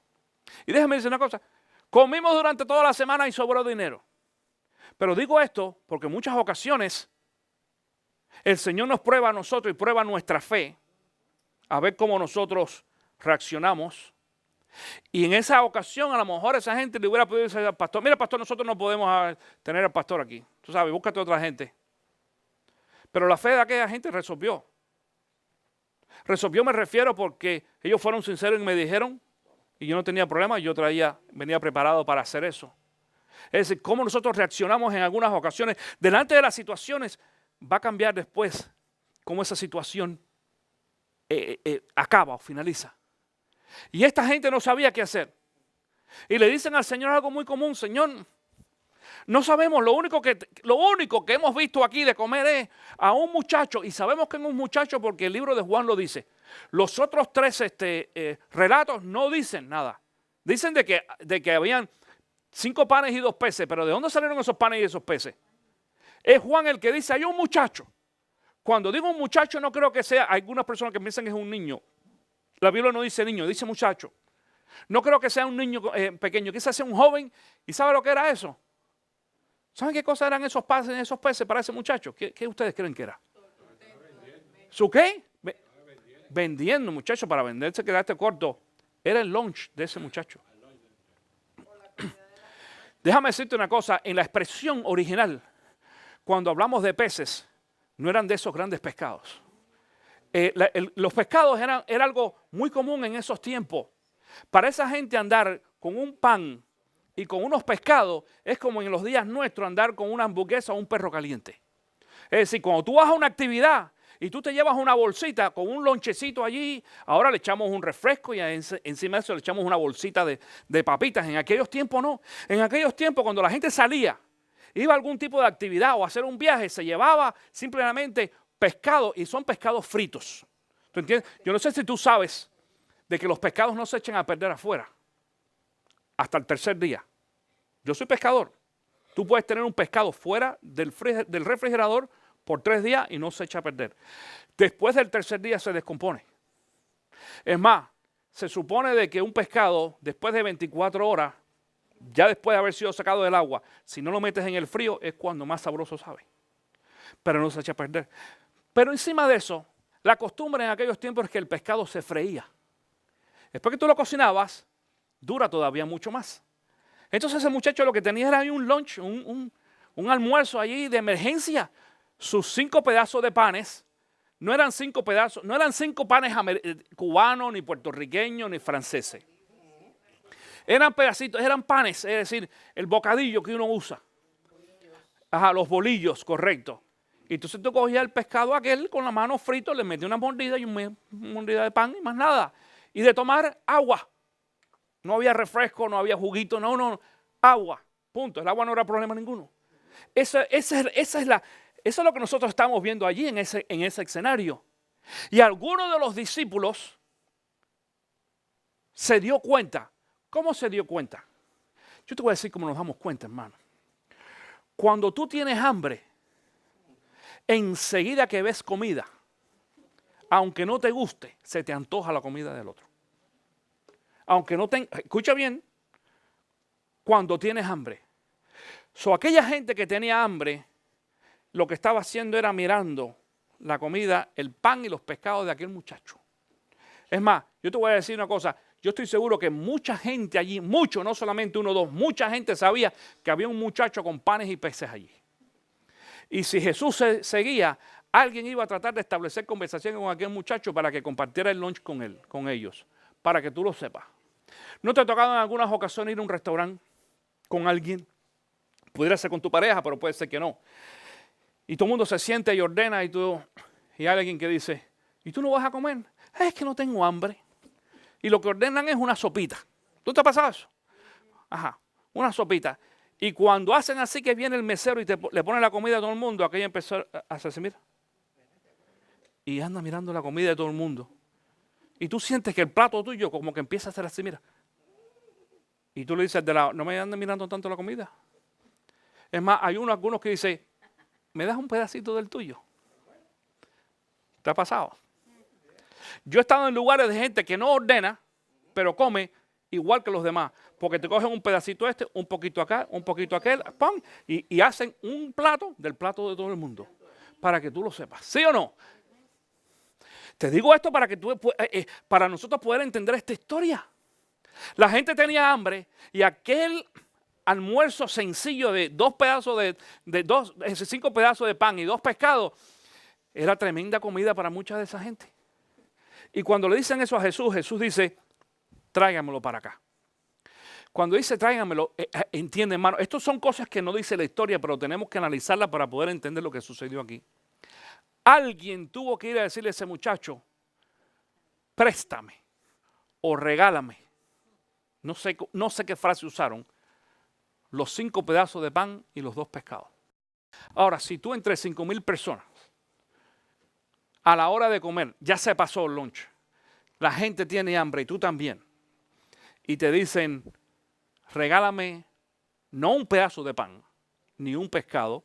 Y déjame decir una cosa, comimos durante toda la semana y sobró dinero. Pero digo esto porque en muchas ocasiones el Señor nos prueba a nosotros y prueba nuestra fe, a ver cómo nosotros reaccionamos. Y en esa ocasión a lo mejor esa gente le hubiera podido decir al pastor, mira pastor, nosotros no podemos tener al pastor aquí. Tú sabes, búscate otra gente. Pero la fe de aquella gente resolvió. Resolvió me refiero porque ellos fueron sinceros y me dijeron, y yo no tenía problema, yo venía preparado para hacer eso. Es decir, cómo nosotros reaccionamos en algunas ocasiones delante de las situaciones va a cambiar después cómo esa situación acaba o finaliza. Y esta gente no sabía qué hacer. Y le dicen al Señor algo muy común, Señor, no sabemos, lo único que hemos visto aquí de comer es a un muchacho, y sabemos que es un muchacho porque el libro de Juan lo dice. Los otros 3 relatos no dicen nada. Dicen de que habían 5 panes y 2 peces, pero ¿de dónde salieron esos panes y esos peces? Es Juan el que dice, hay un muchacho. Cuando digo un muchacho no creo que sea, hay algunas personas que piensan que es un niño. La Biblia no dice niño, dice muchacho. No creo que sea un niño pequeño, quizás sea un joven. ¿Y sabe lo que era eso? ¿Saben qué cosas eran esos peces para ese muchacho? ¿Qué ustedes creen que era? ¿Su qué? Vendiendo, muchacho, para venderse, quedaste corto. Era el lunch de ese muchacho. Déjame decirte una cosa, en la expresión original, cuando hablamos de peces, no eran de esos grandes pescados. Los pescados era algo muy común en esos tiempos. Para esa gente andar con un pan y con unos pescados es como en los días nuestros andar con una hamburguesa o un perro caliente. Es decir, cuando tú vas a una actividad y tú te llevas una bolsita con un lonchecito allí, ahora le echamos un refresco y encima de eso le echamos una bolsita de papitas. En aquellos tiempos no. En aquellos tiempos cuando la gente salía, iba a algún tipo de actividad o a hacer un viaje, se llevaba simplemente pescado y son pescados fritos. ¿Tú entiendes? Yo no sé si tú sabes de que los pescados no se echan a perder afuera hasta el 3er día. Yo soy pescador. Tú puedes tener un pescado fuera del refrigerador por 3 días y no se echa a perder. Después del 3er día se descompone. Es más, se supone de que un pescado después de 24 horas, ya después de haber sido sacado del agua, si no lo metes en el frío es cuando más sabroso sabe. Pero no se echa a perder. Pero encima de eso, la costumbre en aquellos tiempos es que el pescado se freía. Después que tú lo cocinabas, dura todavía mucho más. Entonces ese muchacho lo que tenía era ahí un lunch, un almuerzo allí de emergencia. Sus 5 pedazos de panes, no eran 5 pedazos, no eran 5 panes cubanos, ni puertorriqueños, ni franceses. Eran pedacitos, eran panes, es decir, el bocadillo que uno usa. Ajá, los bolillos, correcto. Y entonces tú cogías el pescado aquel con la mano frito, le metías una mordida y una mordida de pan y más nada. Y de tomar agua. No había refresco, no había juguito, no, agua, punto. El agua no era problema ninguno. Eso es lo que nosotros estamos viendo allí en ese escenario. Y alguno de los discípulos se dio cuenta. ¿Cómo se dio cuenta? Yo te voy a decir cómo nos damos cuenta, hermano. Cuando tú tienes hambre, enseguida que ves comida, aunque no te guste, se te antoja la comida del otro. Aunque no te... Escucha bien, cuando tienes hambre. Aquella gente que tenía hambre, lo que estaba haciendo era mirando la comida, el pan y los pescados de aquel muchacho. Es más, yo te voy a decir una cosa, yo estoy seguro que mucha gente allí, mucho, no solamente 1 o 2, mucha gente sabía que había un muchacho con panes y peces allí. Y si Jesús seguía, alguien iba a tratar de establecer conversación con aquel muchacho para que compartiera el lunch con ellos, para que tú lo sepas. ¿No te ha tocado en algunas ocasiones ir a un restaurante con alguien? Pudiera ser con tu pareja, pero puede ser que no. Y todo el mundo se siente y ordena y hay alguien que dice, ¿y tú no vas a comer? Es que no tengo hambre. Y lo que ordenan es una sopita. ¿Tú te ha pasado eso? Ajá. una sopita. Y cuando hacen así que viene el mesero y le pone la comida a todo el mundo, aquella empezó a hacerse, mira. Y anda mirando la comida de todo el mundo. Y tú sientes que el plato tuyo como que empieza a hacer así, mira. Y tú le dices al de lado, no me andes mirando tanto la comida. Es más, hay algunos que dicen, ¿me das un pedacito del tuyo? ¿Te ha pasado? Yo he estado en lugares de gente que no ordena, pero come igual que los demás. Porque te cogen un pedacito un poquito acá, un poquito aquel, ¡pam! Y hacen un plato del plato de todo el mundo. Para que tú lo sepas. ¿Sí o no? Te digo esto para que para nosotros poder entender esta historia. La gente tenía hambre y aquel almuerzo sencillo de 5 pedazos de pan y 2 pescados era tremenda comida para mucha de esa gente. Y cuando le dicen eso a Jesús, Jesús dice, tráigamelo para acá. Cuando dice tráigamelo, entiende, hermano, estas son cosas que no dice la historia, pero tenemos que analizarlas para poder entender lo que sucedió aquí. Alguien tuvo que ir a decirle a ese muchacho, préstame o regálame. No sé qué frase usaron. Los 5 pedazos de pan y los 2 pescados. Ahora, si tú entre 5,000 personas, a la hora de comer, ya se pasó el lunch, la gente tiene hambre y tú también, y te dicen, regálame no un pedazo de pan, ni un pescado,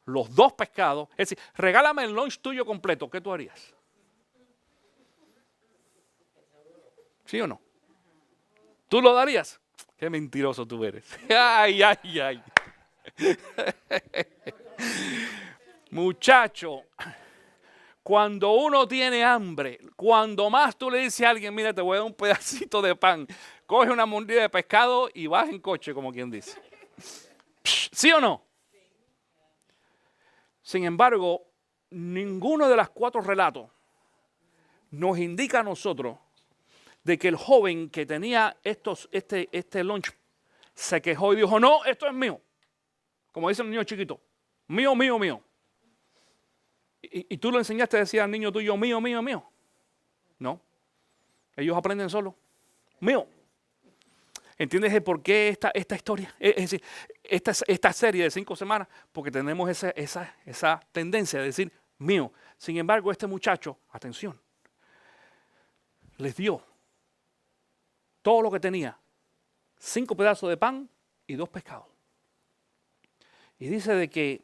los 2 pescados, es decir, regálame el lunch tuyo completo, ¿qué tú harías? ¿Sí o no? ¿Tú lo darías? Qué mentiroso tú eres. Ay, ay, ay. Muchacho, cuando uno tiene hambre, cuando más tú le dices a alguien, mira, te voy a dar un pedacito de pan, coge una mordida de pescado y vas en coche, como quien dice. ¿Sí o no? Sin embargo, ninguno de los 4 relatos nos indica a nosotros de que el joven que tenía este lunch se quejó y dijo, no, esto es mío. Como dice el niño chiquito, mío, mío, mío. Y tú lo enseñaste a decir al niño tuyo, mío, mío, mío. No, ellos aprenden solo. Mío. ¿Entiendes el por qué esta historia? Es decir, esta serie de 5 semanas, porque tenemos esa tendencia de decir mío. Sin embargo, este muchacho, atención, les dio todo lo que tenía, 5 pedazos de pan y 2 pescados. Y dice de que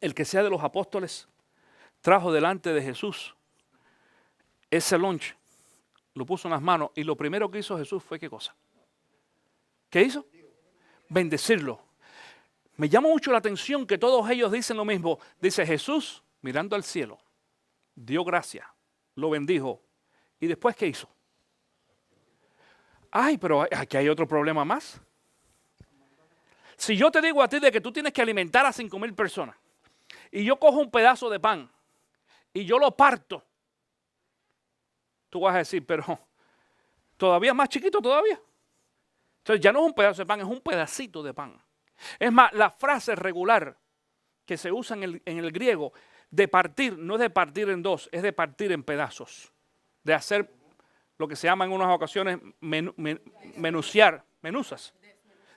el que sea de los apóstoles trajo delante de Jesús ese lunch, lo puso en las manos y lo primero que hizo Jesús fue ¿qué cosa? ¿Qué hizo? Bendecirlo. Me llama mucho la atención que todos ellos dicen lo mismo. Dice Jesús mirando al cielo, dio gracias, lo bendijo y después ¿qué hizo? Ay, pero aquí hay otro problema más. Si yo te digo a ti de que tú tienes que alimentar a 5,000 personas y yo cojo un pedazo de pan y yo lo parto, tú vas a decir, pero todavía más chiquito todavía. Entonces ya no es un pedazo de pan, es un pedacito de pan. Es más, la frase regular que se usa en el griego de partir, no es de partir en 2, es de partir en pedazos. De hacer lo que se llama en unas ocasiones menuzar,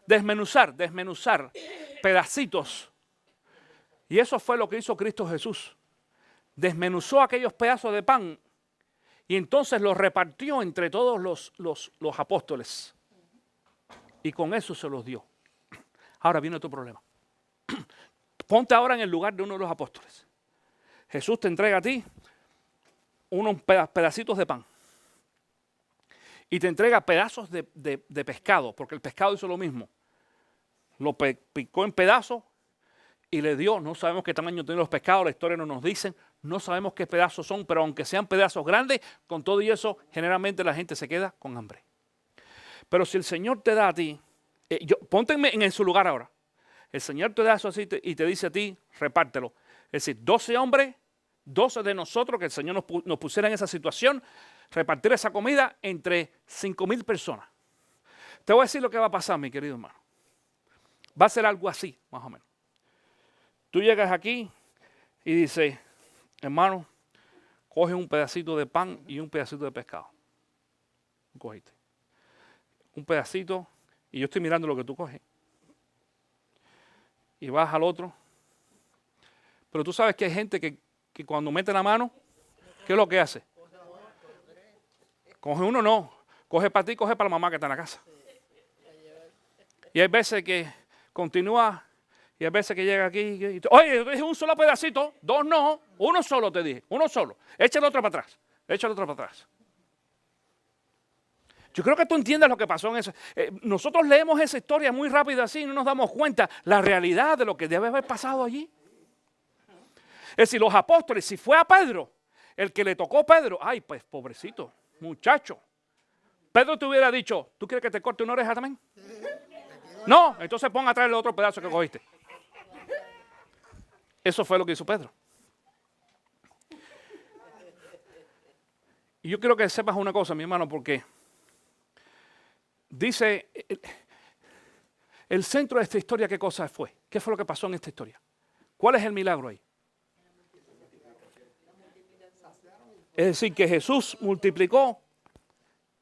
desmenuzar pedacitos. Y eso fue lo que hizo Cristo Jesús. Desmenuzó aquellos pedazos de pan y entonces los repartió entre todos los apóstoles. Y con eso se los dio. Ahora viene otro problema. Ponte ahora en el lugar de uno de los apóstoles. Jesús te entrega a ti unos pedacitos de pan. Y te entrega pedazos de pescado, porque el pescado hizo lo mismo. Lo picó en pedazos y le dio, no sabemos qué tamaño tienen los pescados, la historia no nos dice, no sabemos qué pedazos son, pero aunque sean pedazos grandes, con todo y eso, generalmente la gente se queda con hambre. Pero si el Señor te da a ti, ponte en su lugar ahora, el Señor te da eso así y te dice a ti, repártelo. Es decir, 12 hombres, 12 de nosotros, que el Señor nos pusiera en esa situación, repartir esa comida entre 5,000 personas. Te voy a decir lo que va a pasar, mi querido hermano. Va a ser algo así, más o menos. Tú llegas aquí y dices, hermano, coge un pedacito de pan y un pedacito de pescado. Cogiste un pedacito y yo estoy mirando lo que tú coges y vas al otro. Pero tú sabes que hay gente que cuando mete la mano, ¿qué es lo que hace? Coge uno, no. Coge para ti, coge para la mamá que está en la casa. Y hay veces que continúa, y hay veces que llega aquí. Y oye, es un solo pedacito, dos no, uno solo te dije, uno solo. Échale otro para atrás, échale otro para atrás. Yo creo que tú entiendes lo que pasó en eso. Nosotros leemos esa historia muy rápido así y no nos damos cuenta la realidad de lo que debe haber pasado allí. Es decir, los apóstoles, si fue a Pedro, el que le tocó a Pedro, ay, pues pobrecito, muchacho. Pedro te hubiera dicho, ¿tú quieres que te corte una oreja también? No, entonces pon a traer el otro pedazo que cogiste. Eso fue lo que hizo Pedro. Y yo quiero que sepas una cosa, mi hermano, porque dice, el centro de esta historia, ¿qué cosa fue? ¿Qué fue lo que pasó en esta historia? ¿Cuál es el milagro ahí? Es decir, que Jesús multiplicó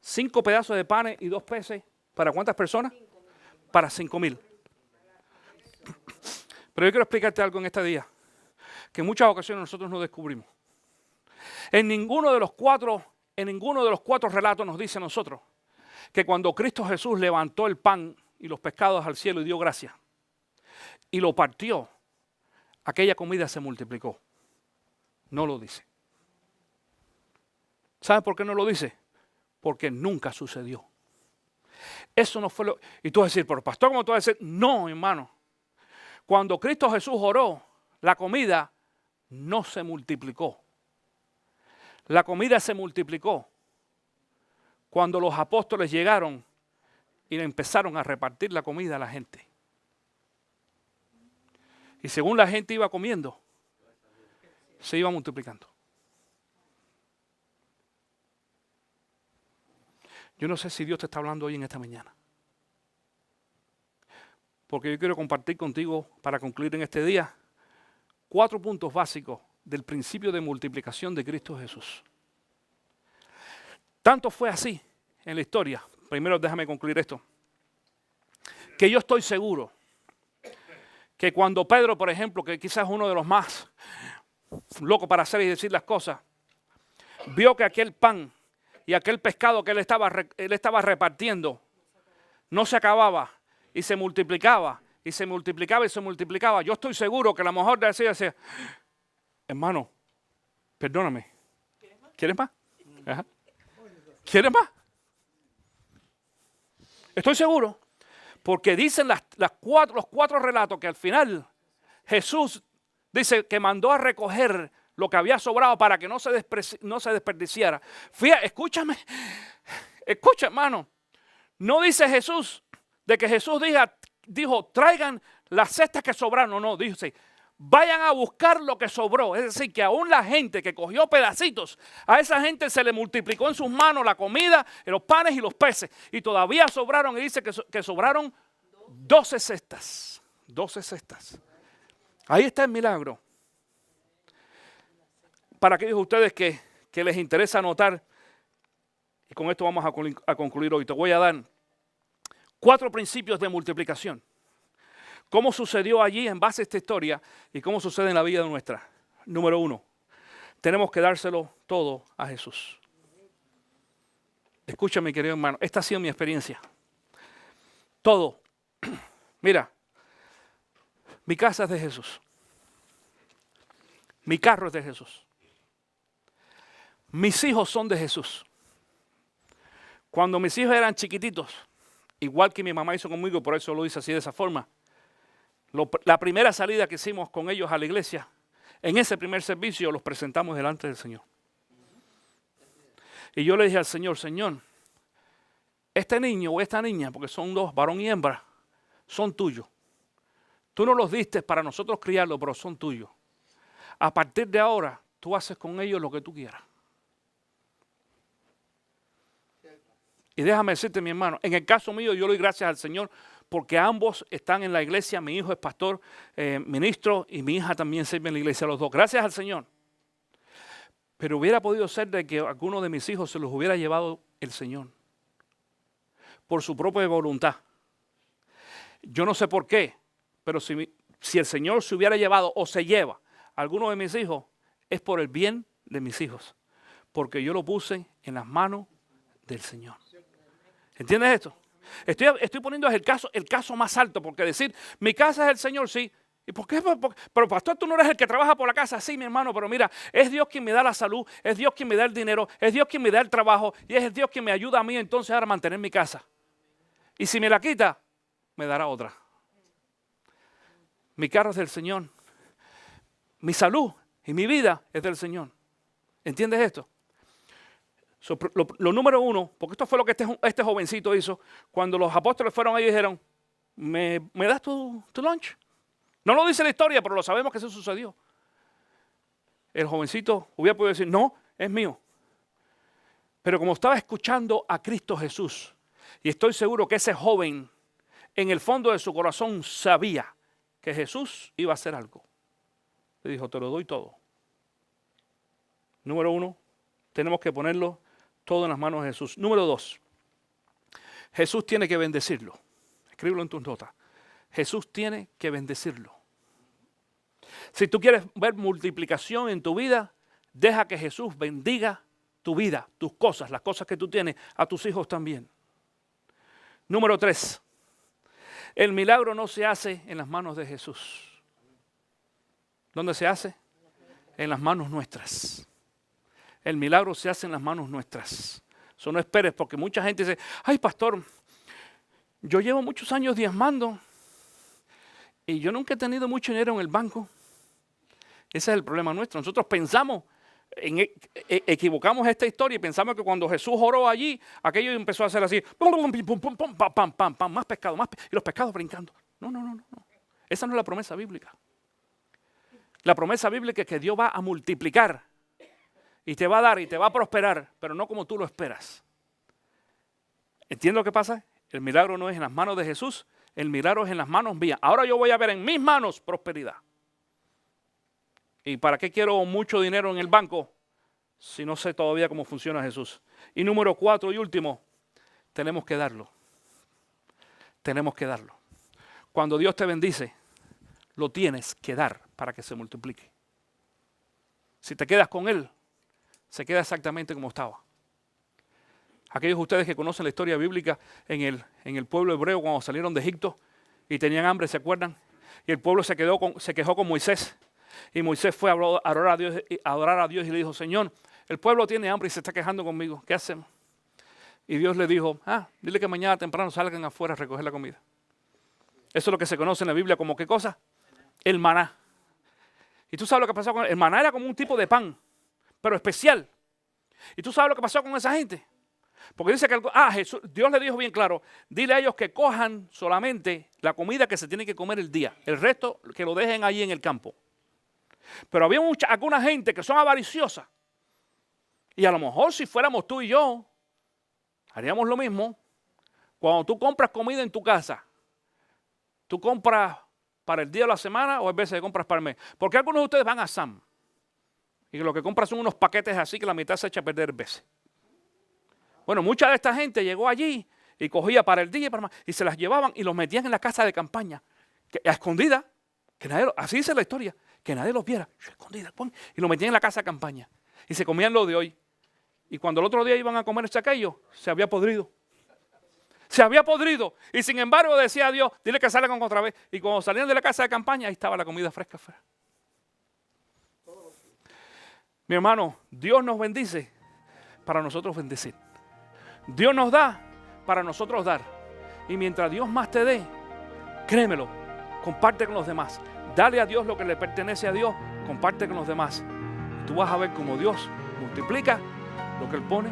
5 pedazos de panes y 2 peces. ¿Para cuántas personas? Para 5,000. Pero yo quiero explicarte algo en este día, que en muchas ocasiones nosotros no descubrimos. En ninguno de los cuatro relatos nos dice a nosotros que cuando Cristo Jesús levantó el pan y los pescados al cielo y dio gracias y lo partió, aquella comida se multiplicó. No lo dice. ¿Sabe por qué no lo dice? Porque nunca sucedió. Eso no fue lo... Y tú vas a decir, pero pastor, ¿cómo tú vas a decir? No, hermano. Cuando Cristo Jesús oró, la comida no se multiplicó. La comida se multiplicó cuando los apóstoles llegaron y empezaron a repartir la comida a la gente. Y según la gente iba comiendo, se iba multiplicando. Yo no sé si Dios te está hablando hoy en esta mañana. Porque yo quiero compartir contigo, para concluir en este día, 4 puntos básicos del principio de multiplicación de Cristo Jesús. Tanto fue así en la historia. Primero déjame concluir esto. Que yo estoy seguro que cuando Pedro, por ejemplo, que quizás es uno de los más locos para hacer y decir las cosas, vio que aquel pan y aquel pescado que él estaba repartiendo no se acababa y se multiplicaba y se multiplicaba y se multiplicaba. Yo estoy seguro que a lo mejor decía, hermano, perdóname, ¿quieres más? Ajá. ¿Quieres más? Estoy seguro, porque dicen los 4 relatos que al final Jesús dice que mandó a recoger lo que había sobrado para que no se desperdiciara. Fíjate, escúchame, hermano. No dice Jesús de que Jesús dijo, traigan las cestas que sobraron. No, dice, vayan a buscar lo que sobró. Es decir, que aún la gente que cogió pedacitos, a esa gente se le multiplicó en sus manos la comida, los panes y los peces. Y todavía sobraron, y dice que sobraron 12 cestas. 12 cestas. Ahí está el milagro. Para aquellos de ustedes que les interesa anotar, y con esto vamos a concluir hoy, te voy a dar 4 principios de multiplicación. ¿Cómo sucedió allí en base a esta historia y cómo sucede en la vida nuestra? Número 1, tenemos que dárselo todo a Jesús. Escúchame, querido hermano, esta ha sido mi experiencia. Todo. Mira, mi casa es de Jesús. Mi carro es de Jesús. Mis hijos son de Jesús. Cuando mis hijos eran chiquititos, igual que mi mamá hizo conmigo, por eso lo hice así de esa forma, la primera salida que hicimos con ellos a la iglesia, en ese primer servicio los presentamos delante del Señor. Y yo le dije al Señor, Señor, este niño o esta niña, porque son 2, varón y hembra, son tuyos. Tú no los diste para nosotros criarlos, pero son tuyos. A partir de ahora, tú haces con ellos lo que tú quieras. Y déjame decirte, mi hermano, en el caso mío yo le doy gracias al Señor porque ambos están en la iglesia. Mi hijo es pastor, ministro, y mi hija también sirve en la iglesia, los dos. Gracias al Señor. Pero hubiera podido ser de que alguno de mis hijos se los hubiera llevado el Señor por su propia voluntad. Yo no sé por qué, pero si el Señor se hubiera llevado o se lleva a alguno de mis hijos, es por el bien de mis hijos, porque yo lo puse en las manos del Señor. ¿Entiendes esto? Estoy poniendo el caso más alto, porque decir, mi casa es el Señor, sí. ¿Y por qué? Pero pastor, tú no eres el que trabaja por la casa. Sí, mi hermano, pero mira, es Dios quien me da la salud, es Dios quien me da el dinero, es Dios quien me da el trabajo y es Dios quien me ayuda a mí entonces ahora a mantener mi casa. Y si me la quita, me dará otra. Mi carro es del Señor. Mi salud y mi vida es del Señor. ¿Entiendes esto? Lo número uno, porque esto fue lo que este jovencito hizo, cuando los apóstoles fueron ahí y dijeron, ¿me das tu lunch? No lo dice la historia, pero lo sabemos que eso sucedió. El jovencito hubiera podido decir, no, es mío. Pero como estaba escuchando a Cristo Jesús, y estoy seguro que ese joven, en el fondo de su corazón, sabía que Jesús iba a hacer algo. Le dijo, te lo doy todo. Número uno, tenemos que ponerlo todo en las manos de Jesús. Número dos, Jesús tiene que bendecirlo. Escríbelo en tus notas. Jesús tiene que bendecirlo. Si tú quieres ver multiplicación en tu vida, deja que Jesús bendiga tu vida, tus cosas, las cosas que tú tienes, a tus hijos también. Número tres, el milagro no se hace en las manos de Jesús. ¿Dónde se hace? En las manos nuestras. El milagro se hace en las manos nuestras. Eso no esperes, porque mucha gente dice, ay pastor, yo llevo muchos años diezmando y yo nunca he tenido mucho dinero en el banco. Ese es el problema nuestro. Nosotros pensamos, equivocamos esta historia y pensamos que cuando Jesús oró allí, aquello empezó a hacer así, más pescado, y los pescados brincando. No. Esa no es la promesa bíblica. La promesa bíblica es que Dios va a multiplicar y te va a dar y te va a prosperar, pero no como tú lo esperas. ¿Entiendes lo que pasa? El milagro no es en las manos de Jesús, el milagro es en las manos mías. Ahora yo voy a ver en mis manos prosperidad. ¿Y para qué quiero mucho dinero en el banco si no sé todavía cómo funciona Jesús? Y número 4 y último, tenemos que darlo. Tenemos que darlo. Cuando Dios te bendice, lo tienes que dar para que se multiplique. Si te quedas con Él, se queda exactamente como estaba. Aquellos de ustedes que conocen la historia bíblica en el pueblo hebreo cuando salieron de Egipto y tenían hambre, ¿se acuerdan? Y el pueblo se quejó con Moisés. Y Moisés fue a adorar a Dios y le dijo, Señor, el pueblo tiene hambre y se está quejando conmigo. ¿Qué hacemos? Y Dios le dijo, dile que mañana temprano salgan afuera a recoger la comida. Eso es lo que se conoce en la Biblia como ¿qué cosa? El maná. Y tú sabes lo que pasó con el maná. Era como un tipo de pan, pero especial. Y tú sabes lo que pasó con esa gente. Porque dice que Dios le dijo bien claro, dile a ellos que cojan solamente la comida que se tiene que comer el día. El resto que lo dejen ahí en el campo. Pero había alguna gente que son avariciosas. Y a lo mejor si fuéramos tú y yo, haríamos lo mismo. Cuando tú compras comida en tu casa, tú compras para el día de la semana o a veces compras para el mes. Porque algunos de ustedes van a Sam y lo que compran son unos paquetes así que la mitad se echa a perder veces. Bueno, mucha de esta gente llegó allí y cogía para el día y se las llevaban y los metían en la casa de campaña, a escondida, así dice la historia, que nadie los viera, escondida, y lo metían en la casa de campaña y se comían lo de hoy. Y cuando el otro día iban a comer aquello, se había podrido. Se había podrido. Y sin embargo decía a Dios, dile que salgan otra vez. Y cuando salían de la casa de campaña, ahí estaba la comida fresca afuera. Mi hermano, Dios nos bendice para nosotros bendecir. Dios nos da para nosotros dar. Y mientras Dios más te dé, créemelo, comparte con los demás. Dale a Dios lo que le pertenece a Dios, comparte con los demás. Tú vas a ver cómo Dios multiplica lo que Él pone